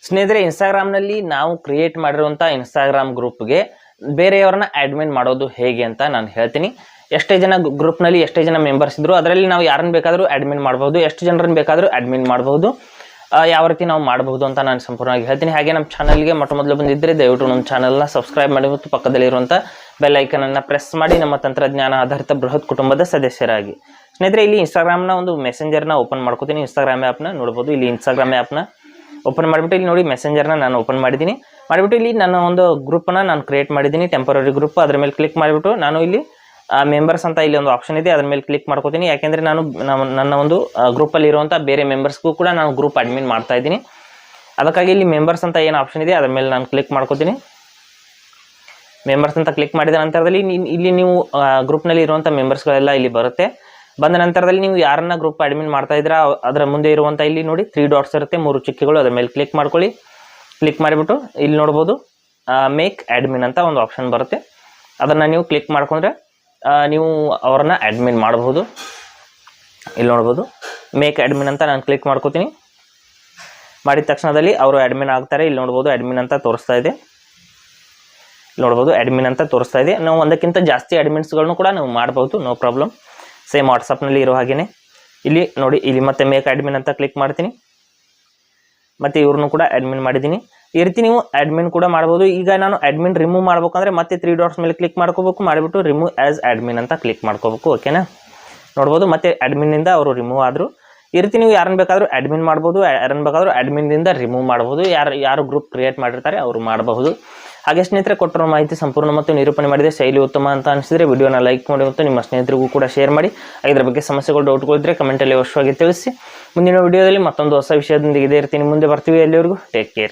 ಸ್ನೇಹಿತರೆ, ಇನ್ಸ್ಟಾಗ್ರಾಮ್ನಲ್ಲಿ ನಾವು ಕ್ರಿಯೇಟ್ ಮಾಡಿರುವಂಥ ಇನ್ಸ್ಟಾಗ್ರಾಮ್ ಗ್ರೂಪ್ಗೆ ಬೇರೆಯವರನ್ನ ಅಡ್ಮಿನ್ ಮಾಡೋದು ಹೇಗೆ ಅಂತ ನಾನು ಹೇಳ್ತೀನಿ. ಎಷ್ಟೇ ಜನ ಗ್ರೂಪ್ನಲ್ಲಿ ಎಷ್ಟೇ ಜನ ಮೆಂಬರ್ಸ್ ಇದ್ರು ಅದರಲ್ಲಿ ನಾವು ಯಾರನ್ನ ಬೇಕಾದರೂ ಅಡ್ಮಿನ್ ಮಾಡ್ಬೋದು, ಎಷ್ಟು ಜನರನ್ನು ಬೇಕಾದರೂ ಅಡ್ಮಿನ್ ಮಾಡ್ಬೋದು, ಯಾವ ರೀತಿ ನಾವು ಮಾಡಬಹುದು ಅಂತ ನಾನು ಸಂಪೂರ್ಣವಾಗಿ ಹೇಳ್ತೀನಿ. ಹಾಗೆ ನಮ್ಮ ಚಾನಲ್ಗೆ ಮೊದಲು ಬಂದಿದ್ದರೆ ದಯವಿಟ್ಟು ನಮ್ಮ ಚಾನಲ್ನ ಸಬ್ಸ್ಕ್ರೈಬ್ ಮಾಡಿ ಮತ್ತು ಪಕ್ಕದಲ್ಲಿರುವಂಥ ಬೆಲ್ ಐಕನನ್ನು ಪ್ರೆಸ್ ಮಾಡಿ ನಮ್ಮ ತಂತ್ರಜ್ಞಾನ ಆಧಾರಿತ ಬೃಹತ್ ಕುಟುಂಬದ ಸದಸ್ಯರಾಗಿ. ಸ್ನೇಹಿತರೆ, ಇಲ್ಲಿ ಇನ್ಸ್ಟಾಗ್ರಾಮ್ನ ಒಂದು ಮೆಸೆಂಜರ್ನ ಓಪನ್ ಮಾಡ್ಕೋತೀನಿ. ಇನ್ಸ್ಟಾಗ್ರಾಮ್ ಆ್ಯಪ್ನ ನೋಡ್ಬೋದು. ಇಲ್ಲಿ ಇನ್ಸ್ಟಾಗ್ರಾಮ್ ಆ್ಯಪ್ನ ಓಪನ್ ಮಾಡಿಬಿಟ್ಟು ಇಲ್ಲಿ ನೋಡಿ ಮೆಸೆಂಜರ್ನ ನಾನು ಓಪನ್ ಮಾಡಿದ್ದೀನಿ. ಮಾಡಿಬಿಟ್ಟು ಇಲ್ಲಿ ನನ್ನ ಒಂದು ಗ್ರೂಪನ್ನು ನಾನು ಕ್ರಿಯೇಟ್ ಮಾಡಿದ್ದೀನಿ, ಟೆಂಪರರಿ ಗ್ರೂಪ್. ಅದ್ರ ಮೇಲೆ ಕ್ಲಿಕ್ ಮಾಡಿಬಿಟ್ಟು ನಾನು ಇಲ್ಲಿ ಮೆಂಬರ್ಸ್ ಅಂತ ಇಲ್ಲಿ ಒಂದು ಆಪ್ಷನ್ ಇದೆ, ಅದ್ರ ಮೇಲೆ ಕ್ಲಿಕ್ ಮಾಡ್ಕೋತೀನಿ. ಯಾಕೆಂದರೆ ನಾನು ನನ್ನ ಒಂದು ಗ್ರೂಪಲ್ಲಿ ಇರುವಂಥ ಬೇರೆ ಮೆಂಬರ್ಸ್ಗೂ ಕೂಡ ನಾನು ಗ್ರೂಪ್ ಅಡ್ಮಿನ್ ಮಾಡ್ತಾ ಇದ್ದೀನಿ. ಅದಕ್ಕಾಗಿ ಇಲ್ಲಿ ಮೆಂಬರ್ಸ್ ಅಂತ ಏನು ಆಪ್ಷನ್ ಇದೆ ಅದ್ರ ಮೇಲೆ ನಾನು ಕ್ಲಿಕ್ ಮಾಡ್ಕೋತೀನಿ. ಮೆಂಬರ್ಸ್ ಅಂತ ಕ್ಲಿಕ್ ಮಾಡಿದ ನಂತರದಲ್ಲಿ ಇಲ್ಲಿ ನೀವು ಗ್ರೂಪ್ನಲ್ಲಿ ಇರುವಂಥ ಮೆಂಬರ್ಸ್ಗಳೆಲ್ಲ ಇಲ್ಲಿ ಬರುತ್ತೆ. ಬಂದ ನಂತರದಲ್ಲಿ ನೀವು ಯಾರನ್ನ ಗ್ರೂಪ್ ಅಡ್ಮಿನ್ ಮಾಡ್ತಾ ಇದ್ದೀರಾ ಅದರ ಮುಂದೆ ಇರುವಂಥ ಇಲ್ಲಿ ನೋಡಿ 3 ಡಾಟ್ಸ್ ಇರುತ್ತೆ, 3 ಚುಕ್ಕೆಗಳು. ಅದ್ರ ಮೇಲೆ ಕ್ಲಿಕ್ ಮಾಡ್ಕೊಳ್ಳಿ. ಕ್ಲಿಕ್ ಮಾಡಿಬಿಟ್ಟು ಇಲ್ಲಿ ನೋಡ್ಬೋದು ಮೇಕ್ ಅಡ್ಮಿನ್ ಅಂತ ಒಂದು ಆಪ್ಷನ್ ಬರುತ್ತೆ. ಅದನ್ನು ನೀವು ಕ್ಲಿಕ್ ಮಾಡ್ಕೊಂಡ್ರೆ ನೀವು ಅವ್ರನ್ನ ಅಡ್ಮಿನ್ ಮಾಡಬಹುದು. ಇಲ್ಲಿ ನೋಡ್ಬೋದು ಮೇಕ್ ಅಡ್ಮಿನ್ ಅಂತ ನಾನು ಕ್ಲಿಕ್ ಮಾಡ್ಕೋತೀನಿ. ಮಾಡಿದ ತಕ್ಷಣದಲ್ಲಿ ಅವರು ಅಡ್ಮಿನ್ ಆಗ್ತಾರೆ. ಇಲ್ಲಿ ನೋಡ್ಬೋದು ಅಡ್ಮಿನ್ ಅಂತ ತೋರಿಸ್ತಾ ಇದೆ. ನೋಡ್ಬೋದು ಅಡ್ಮಿನ್ ಅಂತ ತೋರಿಸ್ತಾ ಇದೆ. ನಾವು ಒಂದಕ್ಕಿಂತ ಜಾಸ್ತಿ ಅಡ್ಮಿನ್ಸ್ಗಳನ್ನು ಕೂಡ ನಾವು ಮಾಡ್ಬೋದು, ನೋ ಪ್ರಾಬ್ಲಮ್. ಸೇಮ್ ವಾಟ್ಸಪ್ನಲ್ಲಿ ಇರೋ ಹಾಗೆಯೇ ಇಲ್ಲಿ ನೋಡಿ, ಇಲ್ಲಿ ಮತ್ತೆ ಮೇಕ್ ಅಡ್ಮಿನ್ ಅಂತ ಕ್ಲಿಕ್ ಮಾಡ್ತೀನಿ. ಮತ್ತು ಇವ್ರನ್ನೂ ಕೂಡ ಅಡ್ಮಿನ್ ಮಾಡಿದ್ದೀನಿ. ಈ ರೀತಿ ನೀವು ಅಡ್ಮಿನ್ ಕೂಡ ಮಾಡ್ಬೋದು. ಈಗ ನಾನು ಅಡ್ಮಿನ್ ರಿಮೂವ್ ಮಾಡ್ಬೇಕಂದ್ರೆ ಮತ್ತೆ 3 ಡಾಟ್ಸ್ ಮೇಲೆ ಕ್ಲಿಕ್ ಮಾಡ್ಕೋಬೇಕು. ಮಾಡಿಬಿಟ್ಟು ರಿಮೂವ್ ಆ್ಯಸ್ ಅಡ್ಮಿನ್ ಅಂತ ಕ್ಲಿಕ್ ಮಾಡ್ಕೋಬೇಕು. ಓಕೆನಾ? ನೋಡ್ಬೋದು ಮತ್ತೆ ಅಡ್ಮಿನ್ನಿಂದ ಅವರು ರಿಮೂವ್ ಆದರು. ಈ ರೀತಿ ನೀವು ಯಾರನ್ನ ಬೇಕಾದರೂ ಅಡ್ಮಿನ್ ಮಾಡ್ಬೋದು, ಯಾರನ್ನ ಬೇಕಾದರೂ ಅಡ್ಮಿನ್ನಿಂದ ರಿಮೂವ್ ಮಾಡ್ಬೋದು. ಯಾರು ಗ್ರೂಪ್ ಕ್ರಿಯೇಟ್ ಮಾಡಿರ್ತಾರೆ ಅವರು ಮಾಡಬಹುದು. ಹಾಗೆ ಸ್ನೇಹಿತರೆ, ಕೊಟ್ಟಿರೋ ಮಾಹಿತಿ ಸಂಪೂರ್ಣ ಮತ್ತು ನಿರೂಪಣೆ ಮಾಡಿದೆ. ಶೈಲಿ ಉತ್ತಮ ಅಂತ ಅನಿಸಿದರೆ ವಿಡಿಯೋನ ಲೈಕ್ ಮಾಡಿ ಮತ್ತು ನಿಮ್ಮ ಸ್ನೇಹಿತರಿಗೂ ಕೂಡ ಶೇರ್ ಮಾಡಿ. ಇದರ ಬಗ್ಗೆ ಸಮಸ್ಯೆಗಳು, ಡೌಟ್ಗಳಿದ್ದರೆ ಕಮೆಂಟಲ್ಲಿ ಅವಶ್ಯವಾಗಿ ತಿಳಿಸಿ. ಮುಂದಿನ ವಿಡಿಯೋದಲ್ಲಿ ಮತ್ತೊಂದು ಹೊಸ ವಿಷಯದೊಂದಿಗೆ ಇದೇ ಇರ್ತೀನಿ. ಮುಂದೆ ಬರ್ತೀವಿ. ಎಲ್ಲಿವರೆಗೂ ಟೇಕ್ ಕೇರ್.